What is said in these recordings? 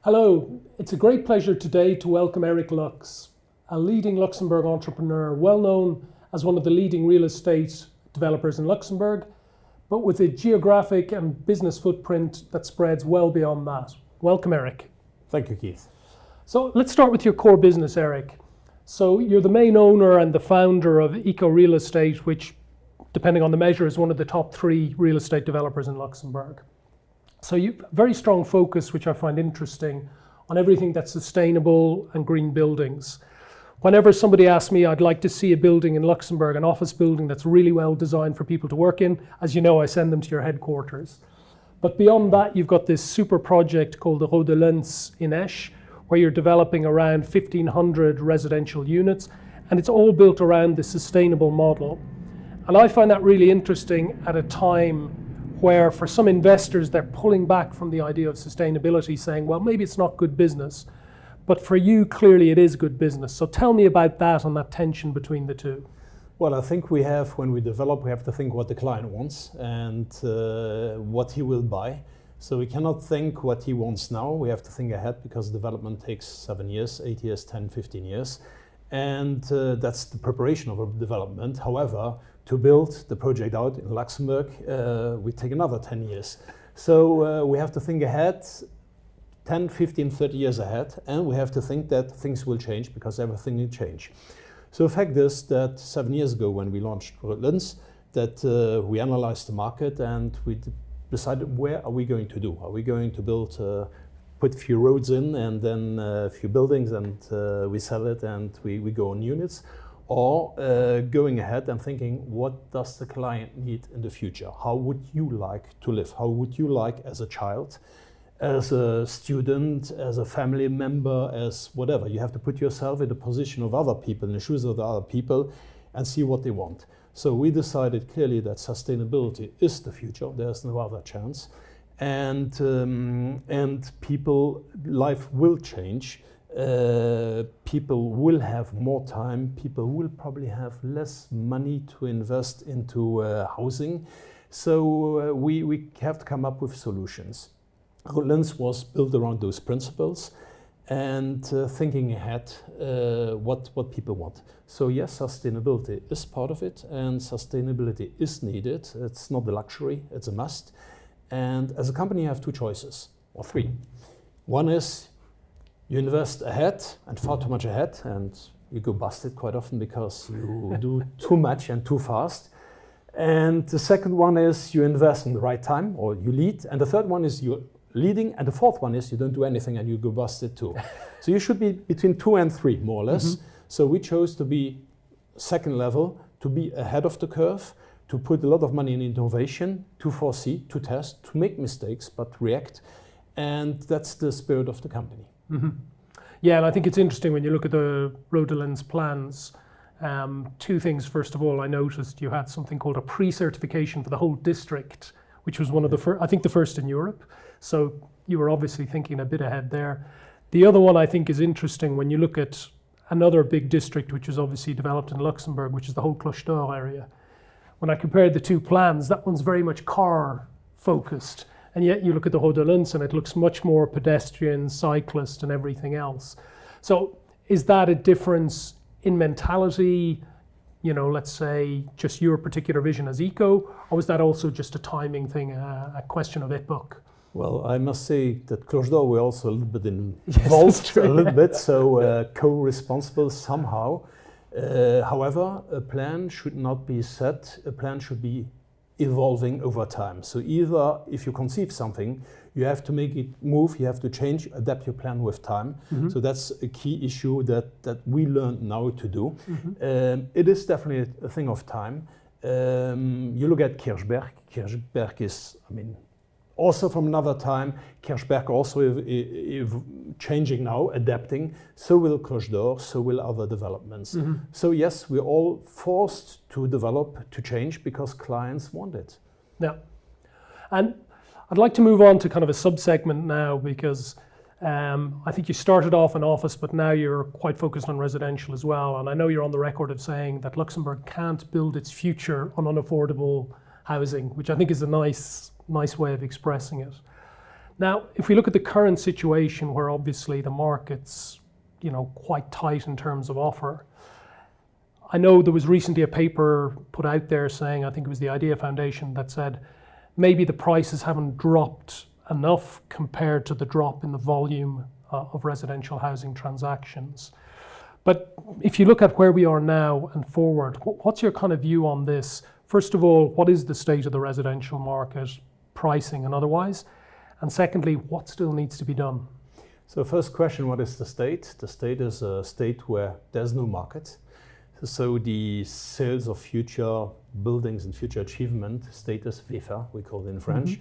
Hello, it's a great pleasure today to welcome Eric Lux, a leading Luxembourg entrepreneur, well known as one of the leading real estate developers in Luxembourg, but with a geographic and business footprint that spreads well beyond that. Welcome, Eric. Thank you, Keith. So let's start with your core business, Eric. So you're the main owner and the founder of IKO Real Estate, which, depending on the measure, is one of the top 3 real estate developers in Luxembourg. So you have a very strong focus, which I find interesting, on everything that's sustainable and green buildings. Whenever somebody asks me, I'd like to see a building in Luxembourg, an office building that's really well designed for people to work in, as you know, I send them to your headquarters. But beyond that, you've got this super project called the Rode de Lens in Esch, where you're developing around 1,500 residential units, and it's all built around the sustainable model. And I find that really interesting at a time where for some investors, they're pulling back from the idea of sustainability, saying, well, maybe it's not good business. But for you, clearly it is good business. So tell me about that and that tension between the two. Well, I think when we develop, we have to think what the client wants and what he will buy. So we cannot think what he wants now. We have to think ahead, because development takes 7 years, 8 years, 10, 15 years. And that's the preparation of a development. However, to build the project out in Luxembourg, we take another 10 years. So we have to think ahead, 10, 15, 30 years ahead, and we have to think that things will change, because everything will change. So the fact is that 7 years ago, when we launched Lens, that we analyzed the market and we decided, where are we going to do? Are we going to build, put a few roads in and then a few buildings and we sell it and we go on units? Or going ahead and thinking, what does the client need in the future? How would you like to live? How would you like as a child, as a student, as a family member, as whatever? You have to put yourself in the position of other people, in the shoes of the other people, and see what they want. So we decided clearly that sustainability is the future. There's no other chance. And people, life will change. People will have more time. People will probably have less money to invest into housing. So we have to come up with solutions. Lens was built around those principles and thinking ahead what people want. So yes, sustainability is part of it, and sustainability is needed. It's not a luxury, it's a must. And as a company, you have 2 choices, or 3. One is you invest ahead, and far too much ahead, and you go busted quite often because you do too much and too fast. And the second one is you invest in the right time, or you lead. And the third one is you're leading, and the fourth one is you don't do anything and you go busted too. So you should be between 2 and 3, more or less. Mm-hmm. So we chose to be second level, to be ahead of the curve, to put a lot of money in innovation, to foresee, to test, to make mistakes, but react. And that's the spirit of the company. Mm-hmm. Yeah, and I think it's interesting when you look at the Rode de Lens plans. 2 things. First of all, I noticed you had something called a pre-certification for the whole district, which was one of the first, I think the first in Europe. So you were obviously thinking a bit ahead there. The other one I think is interesting when you look at another big district, which is obviously developed in Luxembourg, which is the whole Cloche d'Or area. When I compared the 2 plans, that one's very much car focused. And yet you look at the Rode de Lens and it looks much more pedestrian, cyclist and everything else. So is that a difference in mentality, you know, let's say just your particular vision as IKO, or was that also just a timing thing, a question of epoch? Well, I must say that Cloche d'Or were also a little bit involved, a little bit, so co-responsible somehow. However, a plan should not be set, a plan should be evolving over time. So either if you conceive something, you have to make it move, you have to change, adapt your plan with time. Mm-hmm. So that's a key issue that we learned now to do. Mm-hmm. It is definitely a thing of time. You look at Kirchberg. Kirchberg is, I mean, also from another time. Kirchberg also changing now, adapting. So will Cloche d'Or, so will other developments. Mm-hmm. So yes, we're all forced to develop, to change, because clients want it. Yeah. And I'd like to move on to kind of a sub-segment now, because I think you started off in office, but now you're quite focused on residential as well. And I know you're on the record of saying that Luxembourg can't build its future on unaffordable housing, which I think is a nice way of expressing it. Now, if we look at the current situation where obviously the market's, quite tight in terms of offer, I know there was recently a paper put out there saying, I think it was the Idea Foundation, that said maybe the prices haven't dropped enough compared to the drop in the volume of residential housing transactions. But if you look at where we are now and forward, what's your kind of view on this? First of all, what is the state of the residential market, pricing and otherwise? And secondly, what still needs to be done? So first question, what is the state? The state is a state where there's no market. So the sales of future buildings and future achievement status, VEFA, we call it in French,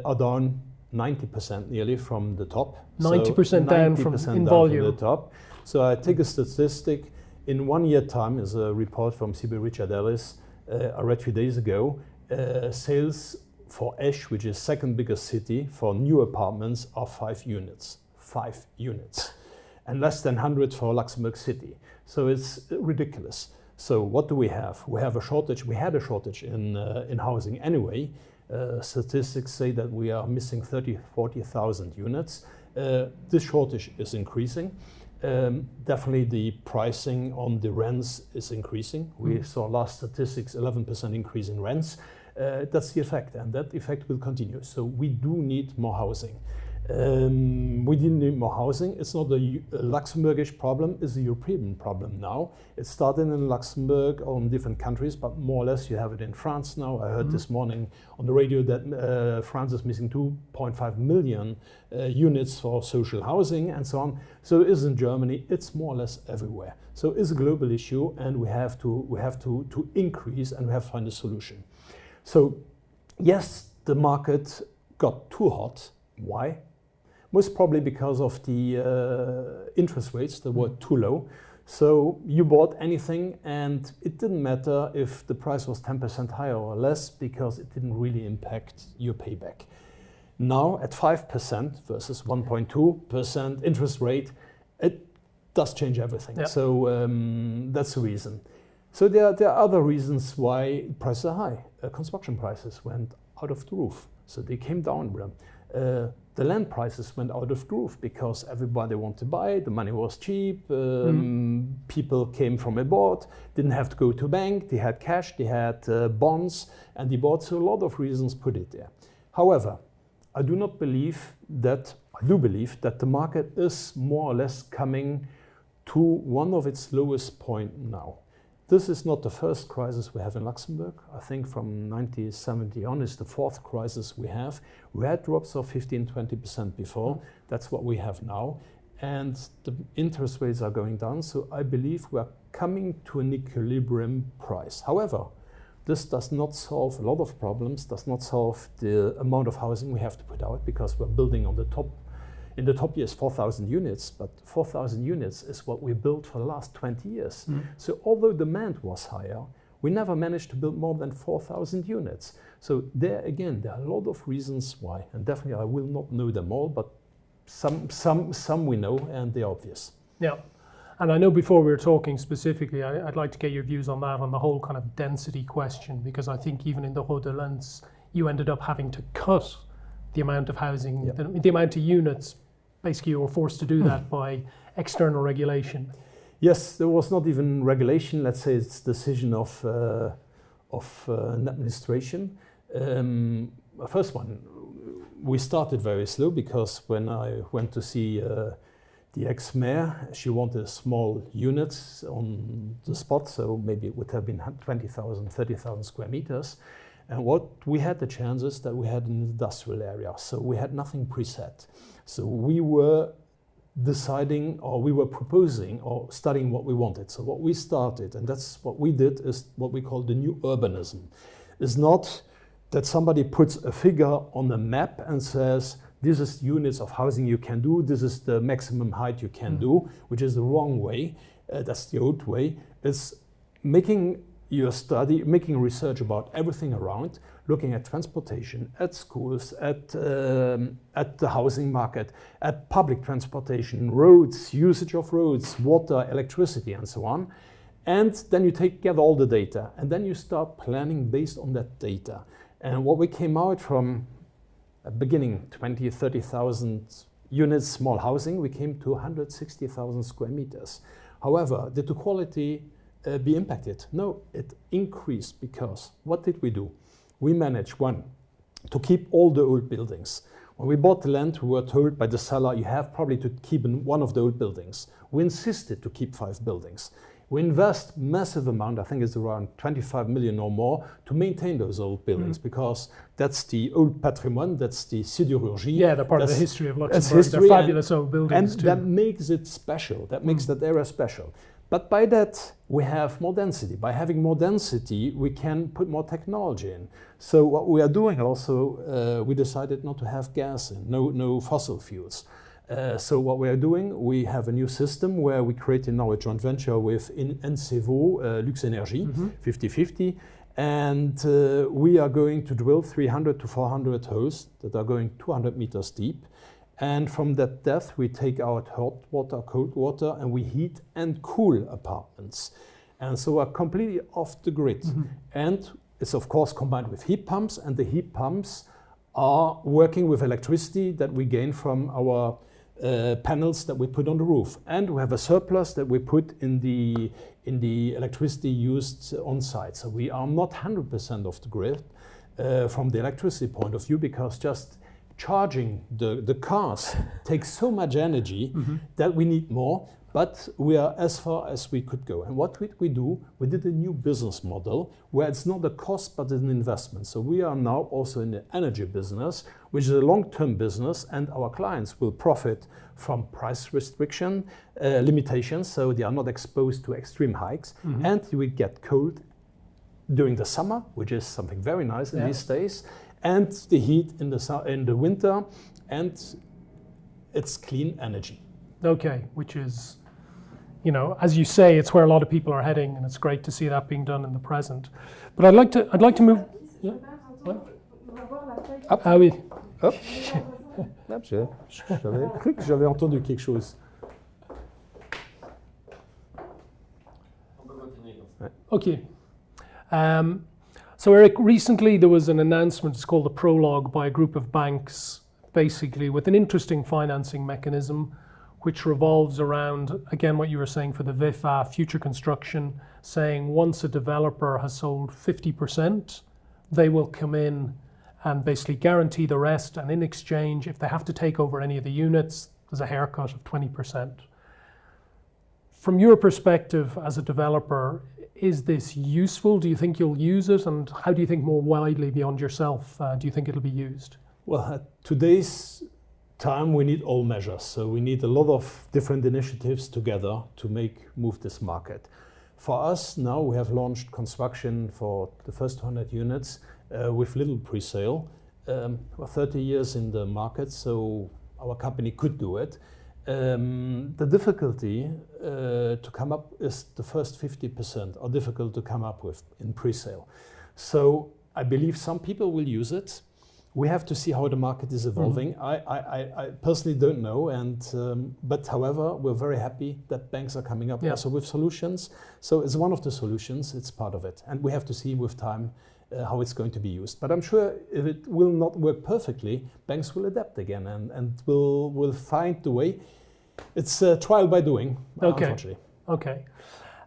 are down 90% nearly from the top. 90% down from in volume. From the top. So I take a statistic. In 1 year time, is a report from CB Richard Ellis, I read a few days ago, sales for Esch, which is second biggest city, for new apartments are 5 units. 5 units. And less than 100 for Luxembourg City. So it's ridiculous. So what do we have? We have a shortage. We had a shortage in housing anyway. Statistics say that we are missing 40,000 units. This shortage is increasing. Definitely the pricing on the rents is increasing. We saw last statistics, 11% increase in rents. That's the effect, and that effect will continue. So we do need more housing. We didn't need more housing. It's not a Luxembourgish problem, it's a European problem now. It started in Luxembourg or in different countries, but more or less you have it in France now. I heard this morning on the radio that France is missing 2.5 million units for social housing and so on. So it is in Germany, it's more or less everywhere. So it's a global issue, and we have to increase, and we have to find a solution. So yes, the market got too hot. Why? Most probably because of the interest rates that were too low. So you bought anything and it didn't matter if the price was 10% higher or less, because it didn't really impact your payback. Now at 5% versus 1.2% interest rate, it does change everything. Yeah. So that's the reason. So there are other reasons why prices are high. Construction prices went out of the roof. So they came down. The land prices went out of the roof because everybody wanted to buy, the money was cheap, people came from abroad, didn't have to go to a bank, they had cash, they had bonds, and they bought. So a lot of reasons put it there. However, I do believe that the market is more or less coming to one of its lowest point now. This is not the first crisis we have in Luxembourg. I think from 1970 on is the 4th crisis we have. We had drops of 15-20% before. That's what we have now. And the interest rates are going down. So I believe we are coming to an equilibrium price. However, this does not solve a lot of problems, does not solve the amount of housing we have to put out, because we're building on the top. In the top years, 4,000 units, but 4,000 units is what we built for the last 20 years. So although demand was higher, we never managed to build more than 4,000 units. So there again, there are a lot of reasons why, and definitely I will not know them all, but some we know, and they're obvious. Yeah, and I know before we were talking specifically, I'd like to get your views on that, on the whole kind of density question, because I think even in the Hauts-de-Lens, you ended up having to cut the amount of housing, the amount of units. Basically, you were forced to do that by external regulation. Yes, there was not even regulation. Let's say it's decision of an administration. First one, we started very slow, because when I went to see the ex-mayor, she wanted small units on the spot, so maybe it would have been 20,000, 30,000 square meters. And what we had the chances that we had an industrial area, so we had nothing preset. So we were deciding, or we were proposing, or studying what we wanted. So what we started, and that's what we did, is what we call the new urbanism. It's not that somebody puts a figure on a map and says, this is units of housing you can do, this is the maximum height you can do, which is the wrong way. That's the old way. It's making your study, making research about everything around, looking at transportation, at schools, at the housing market, at public transportation, roads, usage of roads, water, electricity, and so on. And then you gather all the data, and then you start planning based on that data. And what we came out from at beginning 20, 30,000 units, small housing, we came to 160,000 square meters. However, did the quality be impacted? No, it increased because what did we do? We managed, one, to keep all the old buildings. When we bought the land, we were told by the seller, you have probably to keep one of the old buildings. We insisted to keep 5 buildings. We invest massive amount, I think it's around 25 million or more, to maintain those old buildings, because that's the old patrimoine, that's the sidérurgie. Yeah, they're part of the history of Luxembourg. They're fabulous old buildings and too. that makes it special, that makes that area special. But by that, we have more density. By having more density, we can put more technology in. So what we are doing also, we decided not to have gas in, no fossil fuels. So what we are doing, we have a new system where we created now a joint venture with NCEVO, Lux Energy, 50-50. And we are going to drill 300 to 400 holes that are going 200 meters deep. And from that depth, we take out hot water, cold water, and we heat and cool apartments. And so we're completely off the grid. And it's of course combined with heat pumps, and the heat pumps are working with electricity that we gain from our panels that we put on the roof. And we have a surplus that we put in the electricity used on site. So we are not 100% off the grid from the electricity point of view, because just charging the cars takes so much energy that we need more, but we are as far as we could go. And what did we do? We did a new business model where it's not a cost but an investment. So we are now also in the energy business, which is a long-term business, and our clients will profit from price restriction limitations, so they are not exposed to extreme hikes, and you will get cold during the summer, which is something very nice in these days, and the heat in the winter, and it's clean energy. Okay, which is, you know, as you say, it's where a lot of people are heading, and it's great to see that being done in the present. But I'd like to move. Yeah. Ah oui. Hop. J'avais cru que j'avais entendu quelque chose. Okay. So Eric, recently there was an announcement, it's called the Prologue, by a group of banks, basically with an interesting financing mechanism which revolves around, again, what you were saying for the VIFA, future construction, saying once a developer has sold 50%, they will come in and basically guarantee the rest, and in exchange, if they have to take over any of the units, there's a haircut of 20%. From your perspective as a developer, is this useful? Do you think you'll use it? And how do you think more widely beyond yourself, do you think it'll be used? Well, at today's time, we need all measures. So we need a lot of different initiatives together to move this market. For us now, we have launched construction for the first 100 units with little pre-sale. We're 30 years in the market, so our company could do it. The difficulty to come up is the first 50% are difficult to come up with in pre-sale. So I believe some people will use it. We have to see how the market is evolving. I personally don't know, but however, we're very happy that banks are coming up also with solutions. So it's one of the solutions, it's part of it. And we have to see with time how it's going to be used. But I'm sure if it will not work perfectly, banks will adapt again and will find the way. It's trial by doing, unfortunately. Okay.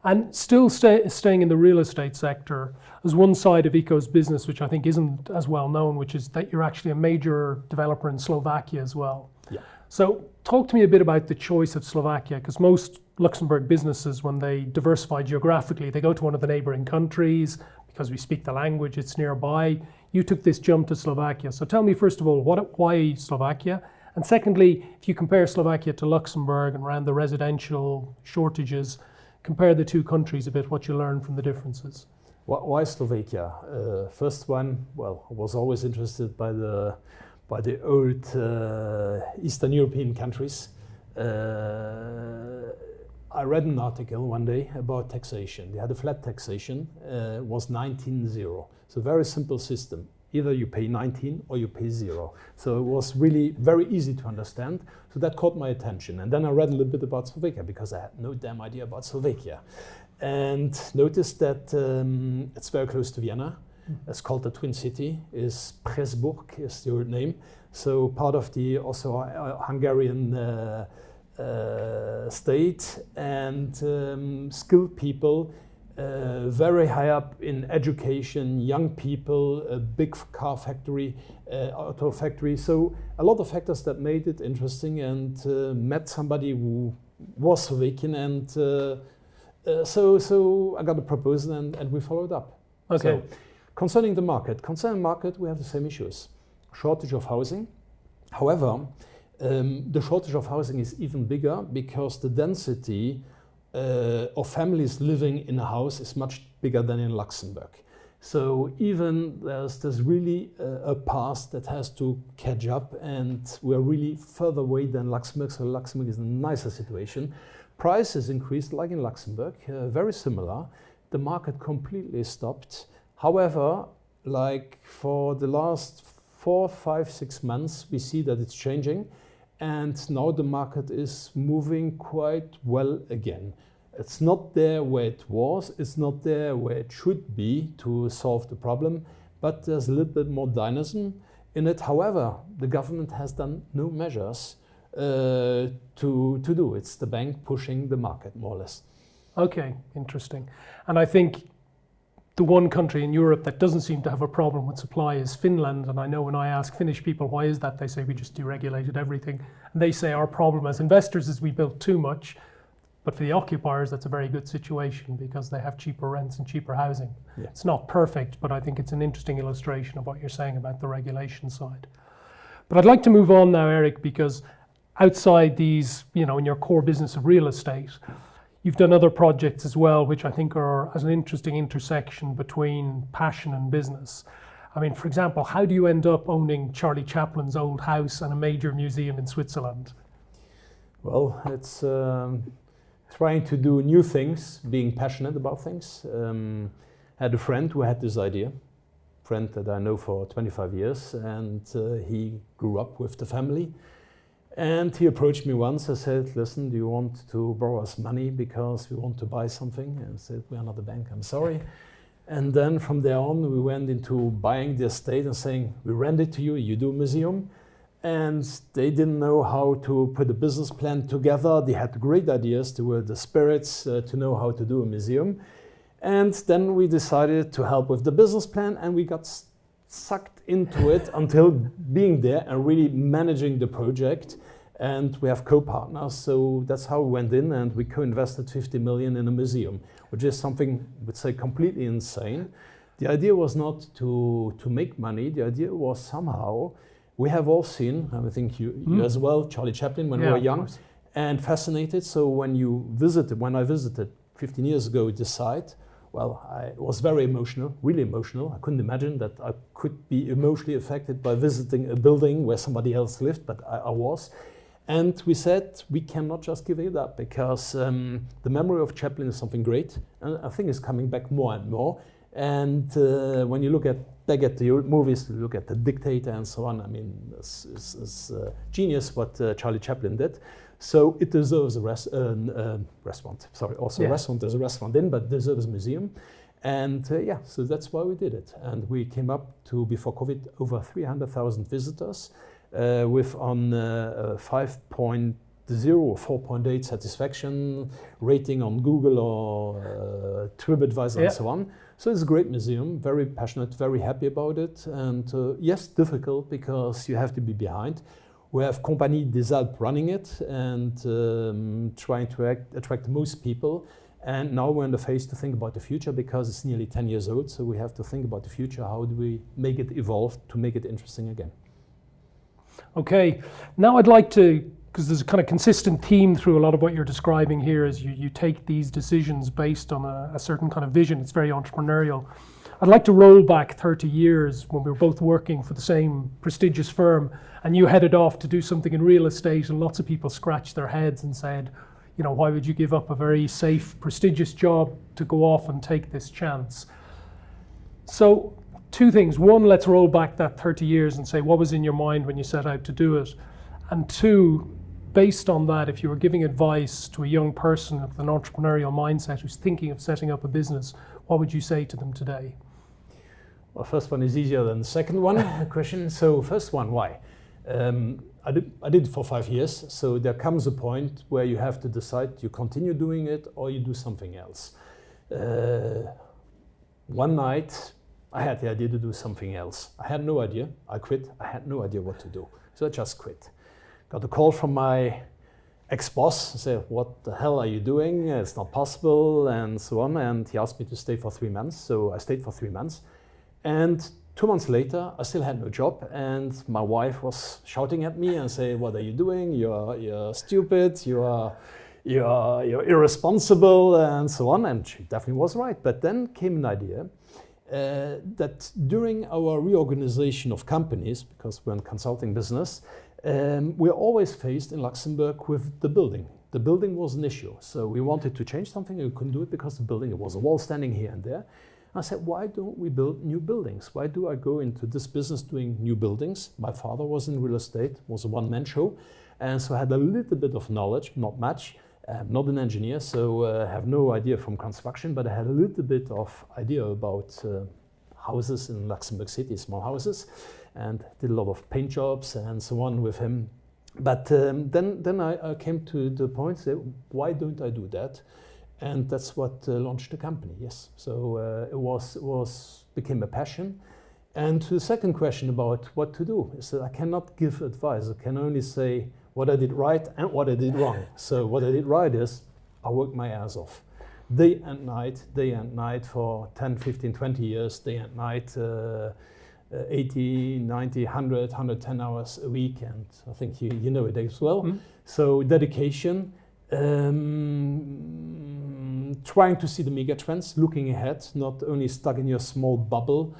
And still staying in the real estate sector, there's one side of IKO's business which I think isn't as well known, which is that you're actually a major developer in Slovakia as well. Yeah. So talk to me a bit about the choice of Slovakia, because most Luxembourg businesses, when they diversify geographically, they go to one of the neighboring countries because we speak the language, it's nearby. You took this jump to Slovakia. So tell me, first of all, why Slovakia? And secondly, if you compare Slovakia to Luxembourg and around the residential shortages, compare the two countries a bit, what you learned from the differences. Why Slovakia? First one, well, I was always interested by the old Eastern European countries. I read an article one day about taxation. They had a flat taxation, was 19-0. So very simple system. Either you pay 19 or you pay 0. So it was really very easy to understand. So that caught my attention. And then I read a little bit about Slovakia because I had no damn idea about Slovakia. And noticed that it's very close to Vienna. It's called the Twin City. Is Pressburg is the old name. So part of the also Hungarian state, and skilled people, very high up in education, young people, a big car factory, auto factory. So a lot of factors that made it interesting, and met somebody who was Slovakian, and so I got a proposal, and we followed up. Okay. So, concerning the market, we have the same issues. Shortage of housing. However, the shortage of housing is even bigger because the density of families living in a house is much bigger than in Luxembourg. So even there's really a past that has to catch up, and we're really further away than Luxembourg. So Luxembourg is a nicer situation. Prices increased like in Luxembourg, very similar. The market completely stopped. However, like for the last 4, 5, 6 months, we see that it's changing, and now the market is moving quite well again. It's not there where it was, it's not there where it should be to solve the problem, but there's a little bit more dynamism in it. However, the government has done no measures to do. It's the bank pushing the market, more or less. Okay, interesting. And I think the one country in Europe that doesn't seem to have a problem with supply is Finland. And I know when I ask Finnish people, why is that? They say we just deregulated everything. And they say our problem as investors is we built too much. But for the occupiers, that's a very good situation because they have cheaper rents and cheaper housing. Yeah. It's not perfect, but I think it's an interesting illustration of what you're saying about the regulation side. But I'd like to move on now, Eric, because outside these, in your core business of real estate, you've done other projects as well, which I think are as an interesting intersection between passion and business. I mean, for example, how do you end up owning Charlie Chaplin's old house and a major museum in Switzerland? Well, it's trying to do new things, being passionate about things. Had a friend who had this idea, friend that I know for 25 years, and he grew up with the family. And he approached me once. I said, listen, do you want to borrow us money because we want to buy something? And I said, we are not a bank, I'm sorry. And then from there on, we went into buying the estate and saying, we rent it to you, you do a museum. And they didn't know how to put a business plan together. They had great ideas. They were the spirits to know how to do a museum. And then we decided to help with the business plan, and we got sucked into it until being there and really managing the project. And we have co-partners, so that's how we went in, and we co-invested 50 million in a museum, which is something I would say completely insane. The idea was not to make money. The idea was somehow, we have all seen, I think you as well, Charlie Chaplin when we were young, and fascinated. So when I visited 15 years ago this site, well, I was very emotional, really emotional. I couldn't imagine that I could be emotionally affected by visiting a building where somebody else lived, but I was. And we said, we cannot just give it up, because the memory of Chaplin is something great, and I think it's coming back more and more. And when you look back at the old movies, you look at The Dictator and so on, I mean, it's genius what Charlie Chaplin did. So it deserves a restaurant. Sorry, also a restaurant. There's a restaurant in, but deserves a museum. And so that's why we did it. And we came up to, before COVID, over 300,000 visitors with on 5.0 or 4.8 satisfaction rating on Google or TripAdvisor and so on. So it's a great museum, very passionate, very happy about it. And yes, difficult because you have to be behind. We have Compagnie des Alpes running it and trying to attract the most people. And now we're in the phase to think about the future because it's nearly 10 years old. So we have to think about the future. How do we make it evolve to make it interesting again? Okay, now I'd like to, because there's a kind of consistent theme through a lot of what you're describing here, is you take these decisions based on a certain kind of vision. It's very entrepreneurial. I'd like to roll back 30 years when we were both working for the same prestigious firm, and you headed off to do something in real estate, and lots of people scratched their heads and said, why would you give up a very safe, prestigious job to go off and take this chance? So, two things. One, let's roll back that 30 years and say, what was in your mind when you set out to do it? And two, based on that, if you were giving advice to a young person with an entrepreneurial mindset who's thinking of setting up a business, what would you say to them today? Well, first one is easier than the second one question. So first one, why? I did it for 5 years. So there comes a point where you have to decide you continue doing it or you do something else. One night I had the idea to do something else. I had no idea. I quit. I had no idea what to do. So I just quit. Got a call from my ex-boss, said, what the hell are you doing? It's not possible, and so on. And he asked me to stay for 3 months. So I stayed for 3 months. And 2 months later, I still had no job. And my wife was shouting at me and saying, what are you doing? You're stupid. You're irresponsible, and so on. And she definitely was right. But then came an idea that during our reorganization of companies, because we're in consulting business, we're always faced in Luxembourg with the building. The building was an issue. So we wanted to change something and we couldn't do it because the building, there was a wall standing here and there. I said, why don't we build new buildings? Why do I go into this business doing new buildings? My father was in real estate, was a one-man show. And so I had a little bit of knowledge, not much. I'm not an engineer, so I have no idea from construction, but I had a little bit of idea about houses in Luxembourg City, small houses, and did a lot of paint jobs and so on with him. But then I came to the point, say, why don't I do that? And that's what launched the company, yes. So it became a passion. And to the second question about what to do, is that I cannot give advice. I can only say what I did right and what I did wrong. So what I did right is I worked my ass off. Day and night for 10, 15, 20 years, day and night, 80, 90, 100, 110 hours a week. And I think you know it as well. Mm-hmm. So dedication, trying to see the mega trends, looking ahead, not only stuck in your small bubble,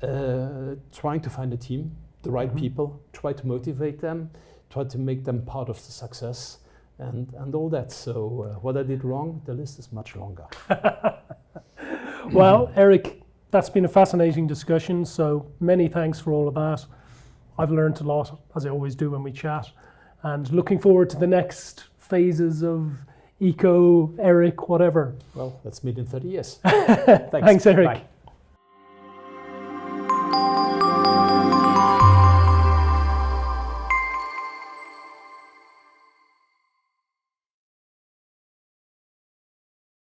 trying to find a team, the right people, try to motivate them, try to make them part of the success, and all that. So what I did wrong, the list is much longer. Well, Eric, that's been a fascinating discussion, so many thanks for all of that. I've learned a lot, as I always do when we chat, and looking forward to the next phases of IKO, Eric, whatever. Well, let's meet in 30 years. Thanks, Eric. Bye.